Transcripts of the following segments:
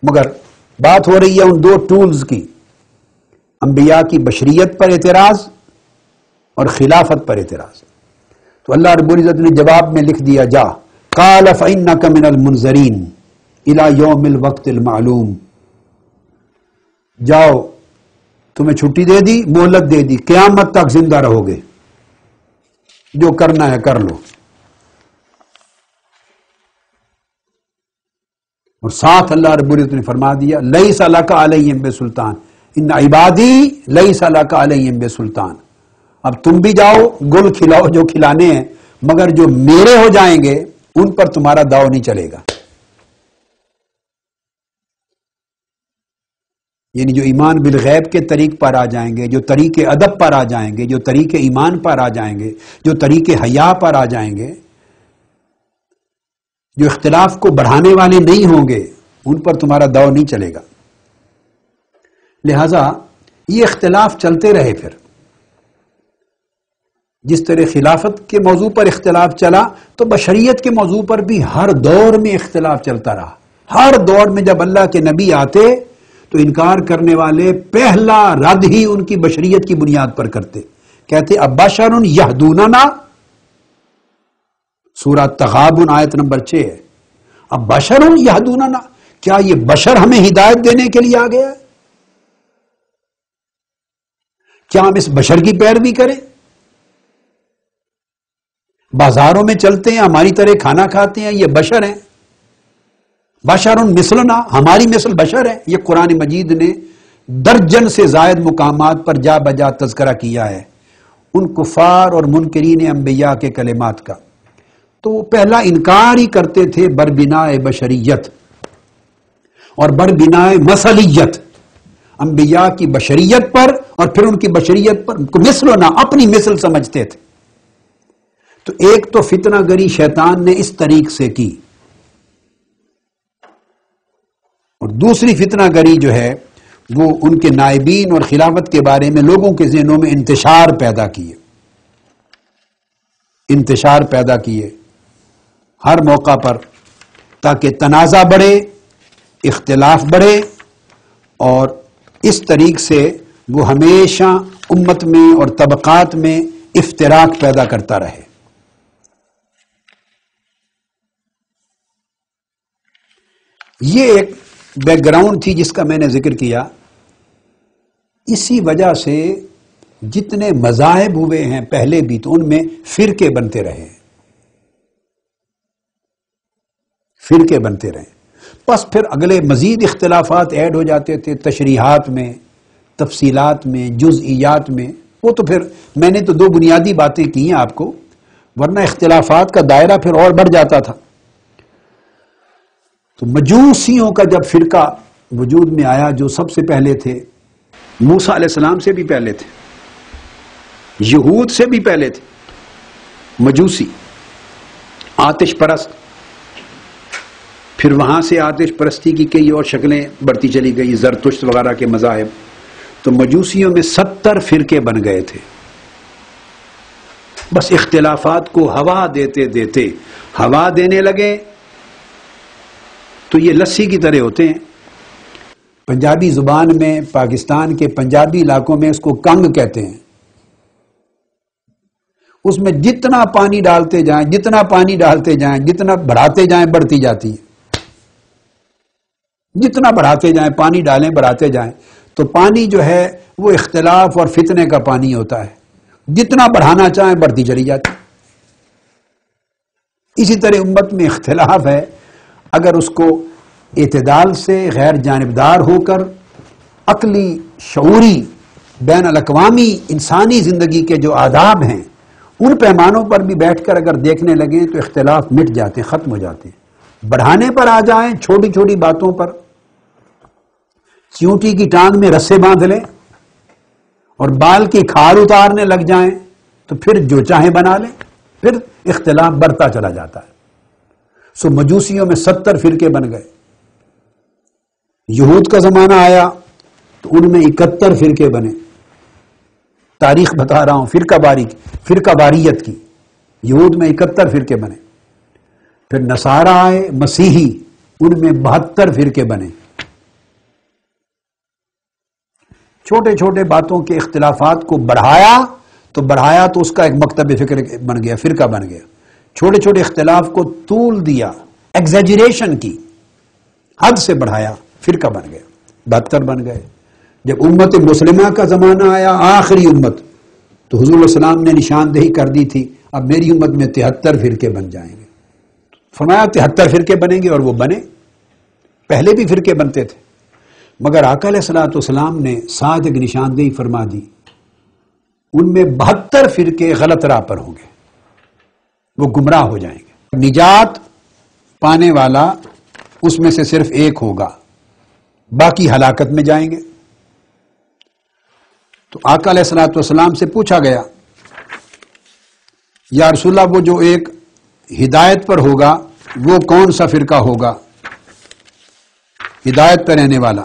مگر بات ہو رہی ہے ان دو ٹولز کی، انبیاء کی بشریت پر اعتراض اور خلافت پر اعتراض. تو اللہ رب العزت نے جواب میں لکھ دیا جا قال فإنك من المنذرین إلى يوم الوقت المعلوم. جاؤ تمہیں چھٹی دے دی، مہلت دے دی، قیامت تک زندہ رہو گے، جو کرنا ہے کر لو. اور ساتھ اللہ رب العزت نے فرما دیا لیس لک علیہم بسلطان ان عبادی لیس لک علیہم بسلطان. اب تم بھی جاؤ گل کھلاؤ جو کھلانے ہیں، مگر جو میرے ہو جائیں گے ان پر تمہارا داؤ نہیں چلے گا. یعنی جو ایمان بالغیب کے طریق پر آ جائیں گے، جو طریق ادب پر آ جائیں گے، جو طریق ایمان پر آ جائیں گے، جو طریق حیا پر آ جائیں گے، جو اختلاف کو بڑھانے والے نہیں ہوں گے، ان پر تمہارا داؤ نہیں چلے گا. لہذا یہ اختلاف چلتے رہے. پھر جس طرح خلافت کے موضوع پر اختلاف چلا تو بشریت کے موضوع پر بھی ہر دور میں اختلاف چلتا رہا. ہر دور میں جب اللہ کے نبی آتے تو انکار کرنے والے پہلا رد ہی ان کی بشریت کی بنیاد پر کرتے. کہتے ابشر یہدوننا، سورہ تغابن آیت نمبر 6 ہے. ابشر یہدوننا، کیا یہ بشر ہمیں ہدایت دینے کے لیے آ گیا ہے؟ کیا ہم اس بشر کی پیروی کریں؟ بازاروں میں چلتے ہیں، ہماری طرح کھانا کھاتے ہیں، یہ بشر ہیں. بشر مثلنا، ہماری مثل بشر ہے. یہ قرآن مجید نے درجن سے زائد مقامات پر جا بجا تذکرہ کیا ہے ان کفار اور منکرین انبیاء کے کلمات کا. تو وہ پہلا انکار ہی کرتے تھے بربنائے بشریت اور بربنائے مثلیت، انبیاء کی بشریت پر، اور پھر ان کی بشریت پر مثلنا، اپنی مثل سمجھتے تھے. تو ایک تو فتنہ گری شیطان نے اس طریق سے کی، اور دوسری فتنہ گری جو ہے وہ ان کے نائبین اور خلافت کے بارے میں لوگوں کے ذہنوں میں انتشار پیدا کیے ہر موقع پر، تاکہ تنازع بڑھے، اختلاف بڑھے، اور اس طریق سے وہ ہمیشہ امت میں اور طبقات میں افتراق پیدا کرتا رہے. یہ ایک بیک گراؤنڈ تھی جس کا میں نے ذکر کیا. اسی وجہ سے جتنے مذاہب ہوئے ہیں پہلے بھی، تو ان میں فرقے بنتے رہے. بس پھر اگلے مزید اختلافات ایڈ ہو جاتے تھے، تشریحات میں، تفصیلات میں، جزئیات میں. وہ تو پھر میں نے تو دو بنیادی باتیں کی ہیں آپ کو، ورنہ اختلافات کا دائرہ پھر اور بڑھ جاتا تھا. تو مجوسیوں کا جب فرقہ وجود میں آیا، جو سب سے پہلے تھے، موسیٰ علیہ السلام سے بھی پہلے تھے، یہود سے بھی پہلے تھے، مجوسی، آتش پرست. پھر وہاں سے آتش پرستی کی کئی اور شکلیں بڑھتی چلی گئی، زرتشت وغیرہ کے مذاہب. تو مجوسیوں میں 70 فرقے بن گئے تھے. بس اختلافات کو ہوا دیتے ہوا دینے لگے تو یہ لسی کی طرح ہوتے ہیں. پنجابی زبان میں، پاکستان کے پنجابی علاقوں میں اس کو کنگ کہتے ہیں. اس میں جتنا پانی ڈالتے جائیں، جتنا بڑھاتے جائیں بڑھتی جاتی ہے. جتنا بڑھاتے جائیں، پانی ڈالیں بڑھاتے جائیں، تو پانی جو ہے وہ اختلاف اور فتنے کا پانی ہوتا ہے. جتنا بڑھانا چاہیں بڑھتی چلی جاتی. اسی طرح امت میں اختلاف ہے، اگر اس کو اعتدال سے، غیر جانبدار ہو کر، عقلی، شعوری، بین الاقوامی انسانی زندگی کے جو آداب ہیں ان پیمانوں پر بھی بیٹھ کر اگر دیکھنے لگیں تو اختلاف مٹ جاتے ہیں، ختم ہو جاتے ہیں. بڑھانے پر آ جائیں، چھوٹی چھوٹی باتوں پر چیونٹی کی ٹانگ میں رسے باندھ لیں اور بال کی کھال اتارنے لگ جائیں تو پھر جو چاہیں بنا لیں، پھر اختلاف بڑھتا چلا جاتا ہے. سو مجوسیوں میں 70 فرقے بن گئے. یہود کا زمانہ آیا تو ان میں 71 فرقے بنے. تاریخ بتا رہا ہوں فرقہ واریت کی. یہود میں 71 فرقے بنے. پھر نصارہ آئے، مسیحی، ان میں 72 فرقے بنے. چھوٹے چھوٹے باتوں کے اختلافات کو بڑھایا تو اس کا ایک مکتب فکر بن گیا، فرقہ بن گیا. چھوٹے چھوٹے اختلاف کو طول دیا، ایگزیجریشن کی، حد سے بڑھایا، فرقہ بن گیا، 72 بن گئے. جب امت مسلمہ کا زمانہ آیا، آخری امت، تو حضور علیہ السلام نے نشاندہی کر دی تھی اب میری امت میں 73 فرقے بن جائیں گے. فرمایا 73 فرقے بنیں گے، اور وہ بنے. پہلے بھی فرقے بنتے تھے، مگر آقا علیہ الصلوۃ والسلام نے ساتھ ایک نشاندہی فرما دی، ان میں 72 فرقے غلط راہ پر ہوں گے، وہ گمراہ ہو جائیں گے. نجات پانے والا اس میں سے صرف ایک ہوگا، باقی ہلاکت میں جائیں گے. تو آقا علیہ الصلوۃ والسلام سے پوچھا گیا، یا رسول اللہ وہ جو ایک ہدایت پر ہوگا وہ کون سا فرقہ ہوگا؟ ہدایت پر رہنے والا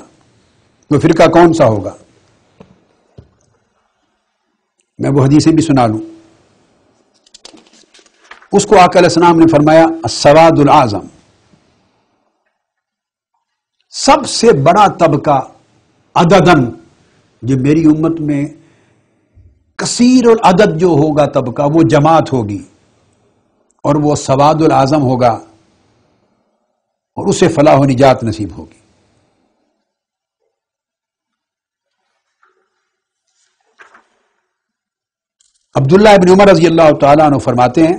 وہ فرقہ کون سا ہوگا؟ میں وہ حدیثیں بھی سنا لوں. اس کو آقا علیہ السلام نے فرمایا السواد الاعظم، سب سے بڑا طبقہ عددن جو میری امت میں کثیر العدد جو ہوگا طبقہ، وہ جماعت ہوگی اور وہ سواد الاعظم ہوگا، اور اسے فلاح و نجات نصیب ہوگی. عبداللہ ابن عمر رضی اللہ تعالیٰ عنہ فرماتے ہیں،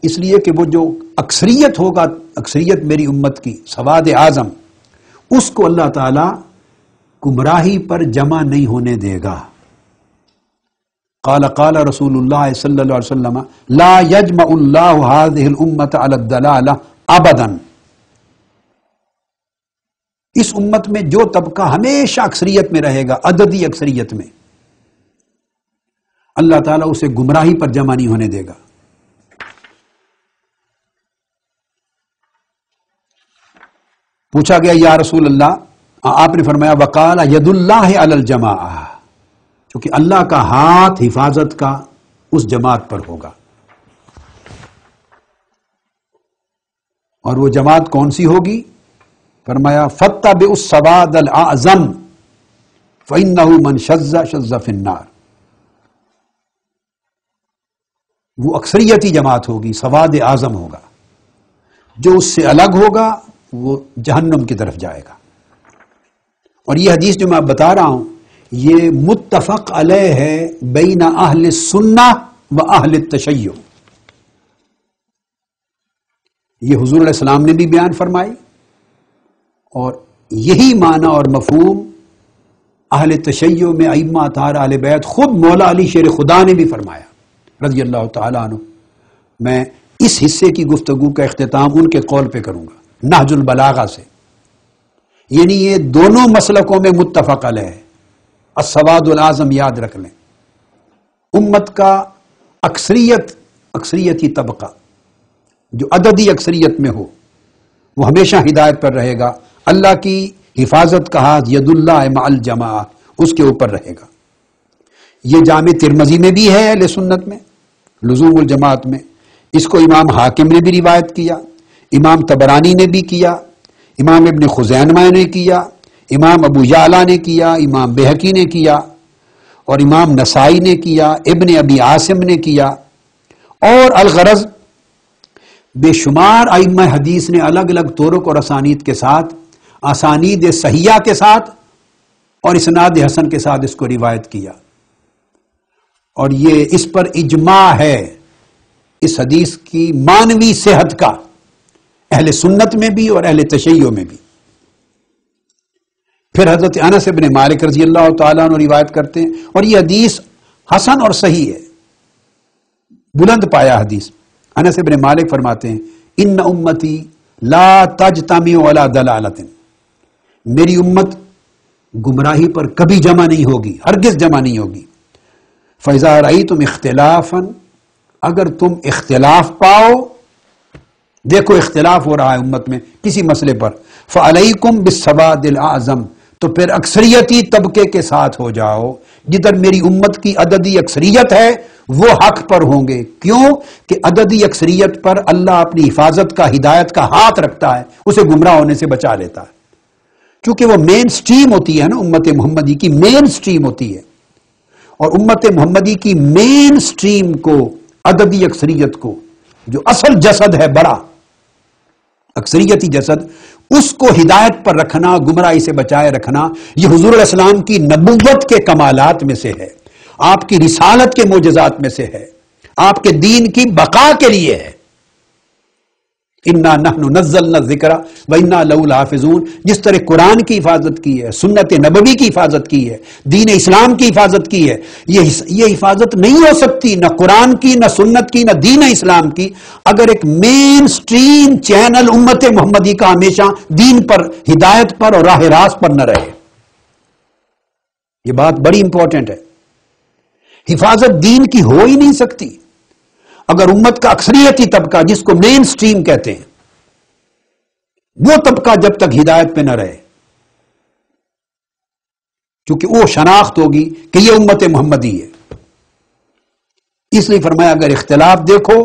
اس لیے کہ وہ جو اکثریت ہوگا، اکثریت میری امت کی سواد اعظم، اس کو اللہ تعالی گمراہی پر جمع نہیں ہونے دے گا. قال قال رسول اللہ صلی اللہ علیہ وسلم لا یجمع اللہ هذه الامة على الضلالة ابدا. اس امت میں جو طبقہ ہمیشہ اکثریت میں رہے گا، عددی اکثریت میں، اللہ تعالیٰ اسے گمراہی پر جمع نہیں ہونے دے گا. پوچھا گیا یا رسول اللہ، آپ نے فرمایا وقال ید اللہ علی الجماعہ، کیونکہ اللہ کا ہاتھ حفاظت کا اس جماعت پر ہوگا. اور وہ جماعت کون سی ہوگی؟ فرمایا فاتبعوا السواد الاعظم فانہ من شذ شذ فی النار. وہ اکثریتی جماعت ہوگی، سواد اعظم ہوگا، جو اس سے الگ ہوگا وہ جہنم کی طرف جائے گا. اور یہ حدیث جو میں آپ بتا رہا ہوں یہ متفق علیہ ہے بین اہل السنہ و اہل التشیع. یہ حضور علیہ السلام نے بھی بیان فرمائی، اور یہی معنی اور مفہوم اہل تشیع میں ائمہ اطہار اہل بیت، خود مولا علی شیر خدا نے بھی فرمایا رضی اللہ تعالیٰ عنہ. میں اس حصے کی گفتگو کا اختتام ان کے قول پہ کروں گا، نہج البلاغہ سے. یعنی یہ دونوں مسلکوں میں متفق علیہ ہے. السواد الاعظم یاد رکھ لیں، امت کا اکثریتی طبقہ جو عددی اکثریت میں ہو وہ ہمیشہ ہدایت پر رہے گا. اللہ کی حفاظت کا ہاتھ ید اللہ مع الجماعہ اس کے اوپر رہے گا. یہ جامع ترمذی میں بھی ہے اہل سنت میں، لزوم الجماعت میں. اس کو امام حاکم نے بھی روایت کیا، امام طبرانی نے بھی کیا، امام ابن خزیمہ نے کیا، امام ابو یعلا نے کیا، امام بہقی نے کیا، اور امام نسائی نے کیا، ابن ابی عاصم نے کیا. اور الغرض بے شمار ائمہ حدیث نے الگ الگ طرق اور اسانید کے ساتھ، اسانید صحیحہ کے ساتھ اور اسناد حسن کے ساتھ اس کو روایت کیا. اور یہ اس پر اجماع ہے اس حدیث کی مانوی صحت کا، اہل سنت میں بھی اور اہل تشیع میں بھی. پھر حضرت انس بن مالک رضی اللہ تعالیٰ عنہ روایت کرتے ہیں، اور یہ حدیث حسن اور صحیح ہے، بلند پایا حدیث. انس بن مالک فرماتے ہیں ان امتی لا تجتمع علی ضلالۃ، میری امت گمراہی پر کبھی جمع نہیں ہوگی، ہرگز جمع نہیں ہوگی. فاذا رأیتم اختلافا، اگر تم اختلاف پاؤ، دیکھو اختلاف ہو رہا ہے امت میں کسی مسئلے پر، فعلیکم بالسواد الاعظم، تو پھر اکثریتی طبقے کے ساتھ ہو جاؤ. جدھر میری امت کی عددی اکثریت ہے وہ حق پر ہوں گے. کیوں کہ عددی اکثریت پر اللہ اپنی حفاظت کا، ہدایت کا ہاتھ رکھتا ہے، اسے گمراہ ہونے سے بچا لیتا ہے. چونکہ وہ مین سٹریم ہوتی ہے نا، امت محمدی کی مین سٹریم ہوتی ہے، اور امت محمدی کی مین سٹریم کو، عددی اکثریت کو، جو اصل جسد ہے بڑا اکثریتی جسد، اس کو ہدایت پر رکھنا، گمراہی سے بچائے رکھنا، یہ حضور علیہ السلام کی نبوت کے کمالات میں سے ہے، آپ کی رسالت کے معجزات میں سے ہے، آپ کے دین کی بقا کے لیے ہے۔ انا نحن نزلنا الذکر وانا لہ لحافظون، جس طرح قرآن کی حفاظت کی ہے، سنت نبوی کی حفاظت کی ہے، دین اسلام کی حفاظت کی ہے، یہ حفاظت نہیں ہو سکتی نہ قرآن کی، نہ سنت کی، نہ دین اسلام کی، اگر ایک مین سٹریم چینل امت محمدی کا ہمیشہ دین پر، ہدایت پر اور راہ راست پر نہ رہے۔ یہ بات بڑی امپورٹنٹ ہے۔ حفاظت دین کی ہو ہی نہیں سکتی اگر امت کا اکثریتی طبقہ، جس کو مین سٹریم کہتے ہیں، وہ طبقہ جب تک ہدایت پہ نہ رہے، کیونکہ وہ شناخت ہوگی کہ یہ امت محمدی ہے۔ اس لیے فرمایا اگر اختلاف دیکھو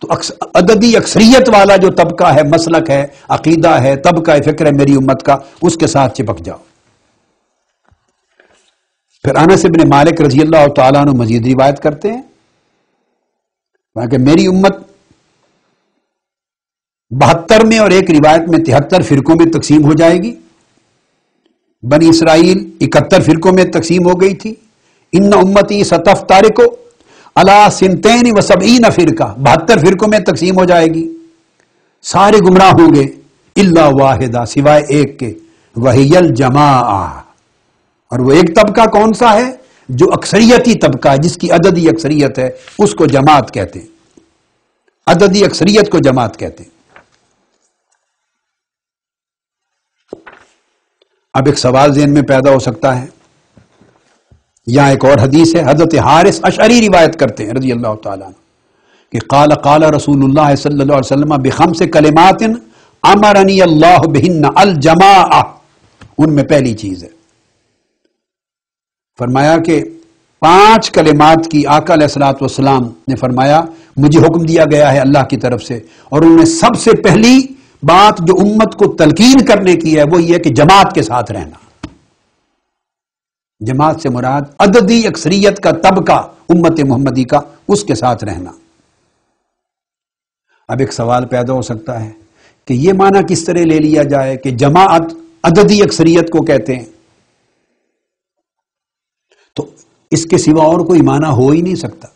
تو عددی اکثریت والا جو طبقہ ہے، مسلک ہے، عقیدہ ہے، طبقہ فکر ہے میری امت کا، اس کے ساتھ چپک جاؤ۔ پھر انس بن مالک رضی اللہ تعالیٰ عنہ مزید روایت کرتے ہیں کہ میری امت 72 میں اور ایک روایت میں 73 فرقوں میں تقسیم ہو جائے گی۔ بنی اسرائیل 71 فرقوں میں تقسیم ہو گئی تھی۔ ان امتی ستفترق علی 72 فرقہ، 72 فرقوں میں تقسیم ہو جائے گی، سارے گمراہ ہوں گے الا واحدہ، سوائے ایک کے، وہی الجماعہ، اور وہ ایک طبقہ کون سا ہے؟ جو اکثریتی طبقہ ہے، جس کی عددی اکثریت ہے، اس کو جماعت کہتے ہیں، عددی اکثریت کو جماعت کہتے ہیں۔ اب ایک سوال ذہن میں پیدا ہو سکتا ہے، یہاں ایک اور حدیث ہے، حضرت حارث اشعری روایت کرتے ہیں رضی اللہ تعالیٰ عنہ کہ قال رسول اللہ صلی اللہ علیہ وسلم بخمس کلمات امرنی اللہ بہن الجماعہ، ان میں پہلی چیز ہے، فرمایا کہ 5 کلمات کی آقا علیہ الصلوۃ والسلام نے فرمایا مجھے حکم دیا گیا ہے اللہ کی طرف سے، اور انہوں نے سب سے پہلی بات جو امت کو تلقین کرنے کی ہے وہ یہ کہ جماعت کے ساتھ رہنا۔ جماعت سے مراد عددی اکثریت کا طبقہ امت محمدی کا، اس کے ساتھ رہنا۔ اب ایک سوال پیدا ہو سکتا ہے کہ یہ معنی کس طرح لے لیا جائے کہ جماعت عددی اکثریت کو کہتے ہیں، تو اس کے سوا اور کوئی معنی ہو ہی نہیں سکتا۔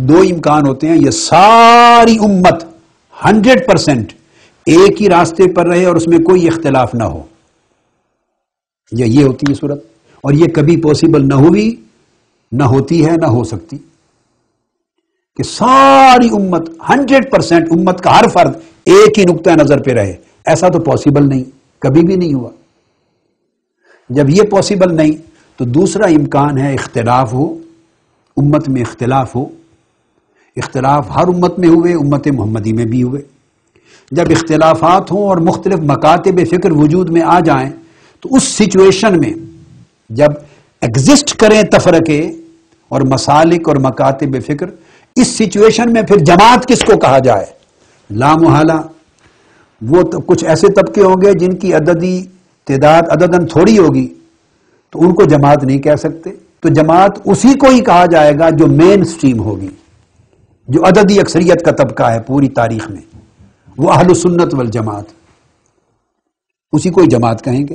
2 امکان ہوتے ہیں، یہ ساری امت 100% ایک ہی راستے پر رہے اور اس میں کوئی اختلاف نہ ہو، یا یہ ہوتی ہے صورت، اور یہ کبھی پاسبل نہ ہوئی، نہ ہوتی ہے، نہ ہو سکتی کہ ساری امت 100% امت کا ہر فرد ایک ہی نقطہ نظر پہ رہے، ایسا تو پاسبل نہیں، کبھی بھی نہیں ہوا۔ جب یہ پاسبل نہیں تو دوسرا امکان ہے اختلاف ہو، امت میں اختلاف ہو، اختلاف ہر امت میں ہوئے، امت محمدی میں بھی ہوئے۔ جب اختلافات ہوں اور مختلف مکاتب فکر وجود میں آ جائیں تو اس سچویشن میں جب ایگزسٹ کریں تفرقے اور مسالک اور مکاتب فکر، اس سچویشن میں پھر جماعت کس کو کہا جائے؟ لا محالہ وہ کچھ ایسے طبقے ہوں گے جن کی عددی تعداد عدداً تھوڑی ہوگی، تو ان کو جماعت نہیں کہہ سکتے، تو جماعت اسی کو ہی کہا جائے گا جو مین سٹریم ہوگی، جو عددی اکثریت کا طبقہ ہے پوری تاریخ میں، وہ اہل سنت والجماعت، اسی کو ہی جماعت کہیں گے۔